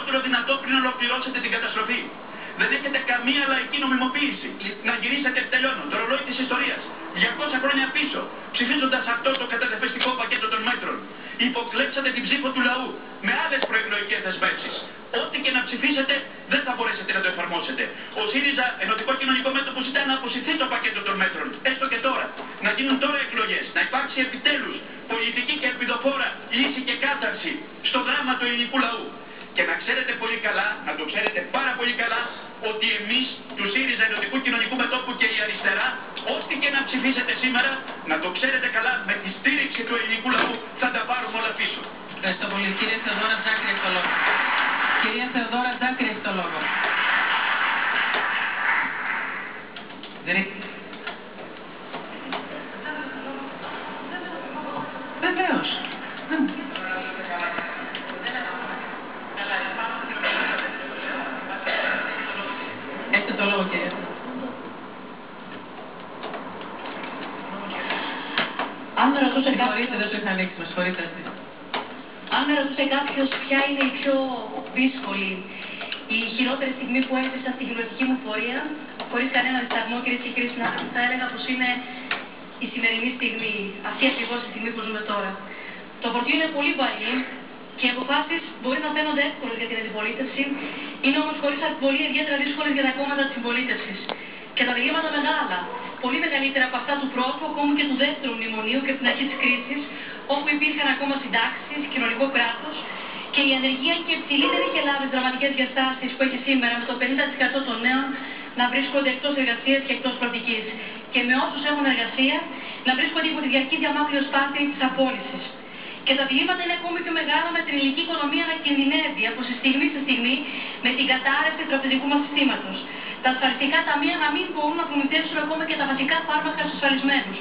συντομότερο δυνατό πριν ολοκληρώσετε την καταστροφή. Δεν έχετε καμία λαϊκή νομιμοποίηση. Να γυρίσετε, τελειώνω, το ρολόι της ιστορίας. 200 χρόνια πίσω, ψηφίζοντας αυτό το καταδεφεστικό πακέτο των μέτρων, υποκλέψατε την ψήφο του λαού με άλλες προεκλογικές δεσμεύσεις. Ό,τι και να ψηφίσετε, δεν θα μπορέσετε να το εφαρμόσετε. Ο ΣΥΡΙΖΑ, Ενωτικό Κοινωνικό Μέτωπο, ζητά να αποσυρθεί το πακέτο των μέτρων, έστω και τώρα. Να γίνουν τώρα εκλογές, να υπάρξει επιτέλους πολιτική και ελπιδοφόρα λύση και κάθαρση στο δράμα του ελληνικού λαού. Και να ξέρετε πολύ καλά, να το ξέρετε πάρα πολύ καλά, ότι εμείς του ΣΥΡΙΖΑ, Ενωτικού Κοινωνικού Μετώπου και η αριστερά, ό,τι και να ψηφίσετε σήμερα, να το ξέρετε καλά, με τη στήριξη του ελληνικού λαού θα τα πάρουμε όλα πίσω. Ευχαριστώ πολύ. Κυρία Θεοδόρα Τζάκρη, έχει το λόγο. Κυρία Θεοδόρα Τζάκρη, έχει το λόγο. Βεβαίως. Έχετε το λόγο, κυρία. Αν με ρωτούσε κάποιος... δεν το είχα ανοίξει, με συγχωρείτε. Αν με ρωτούσε κάποιος ποια είναι η πιο δύσκολη, η χειρότερη στιγμή που έζησα στην κοινωνική μου πορεία, χωρίς κανένα δισταγμό, κυρίες και κύριοι συνάδελφοι, θα έλεγα πως είναι η σημερινή στιγμή, αυτή ακριβώς η στιγμή που ζούμε τώρα. Το φορτίο είναι πολύ βαρύ και οι αποφάσεις μπορεί να φαίνονται εύκολες για την αντιπολίτευση, είναι όμως χωρίς αμφιβολία ιδιαίτερα δύσκολες για τα κόμματα της συμπολίτευσης. Και τα διλήμματα μεγάλα, πολύ μεγαλύτερα από αυτά του πρώτου, ακόμη και του δεύτερου μνημονίου και από την αρχή της κρίσης, όπου υπήρχαν ακόμα συντάξεις, κοινωνικό κράτος και η ανεργία και υψηλή δεν είχε λάβει τις δραματικές διαστάσεις που έχει σήμερα, με το 50% των νέων να βρίσκονται εκτός εργασίας και εκτός προοπτικής. Και με όσους έχουν εργασία να βρίσκονται υπό τη διαρκή διαμάχη ως πάθη της απόλυσης. Και τα διλήμματα είναι ακόμη πιο μεγάλα με την ελληνική οικονομία να κινδυνεύει από στιγμή σε στιγμή με την κατάρρευση του τραπεζικού μας συστήματος. Τα ασφαλιστικά ταμεία να μην μπορούν να προμηθεύσουν ακόμα και τα βασικά φάρμακα στους ασφαλισμένους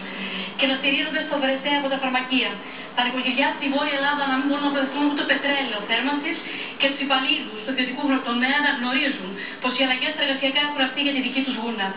και να στηρίζονται στο βρεσέ από τα φαρμακεία. Τα νοικοκυριά στη Βόρεια Ελλάδα να μην μπορούν να αποδεχτούν ούτε πετρέλαιο θέρμανσης και τους υπαλλήλους του ιδιωτικού τομέα να γνωρίζουν πως οι αλλαγές στα εργασιακά έχουν αυτή για τη δική τους γούνα.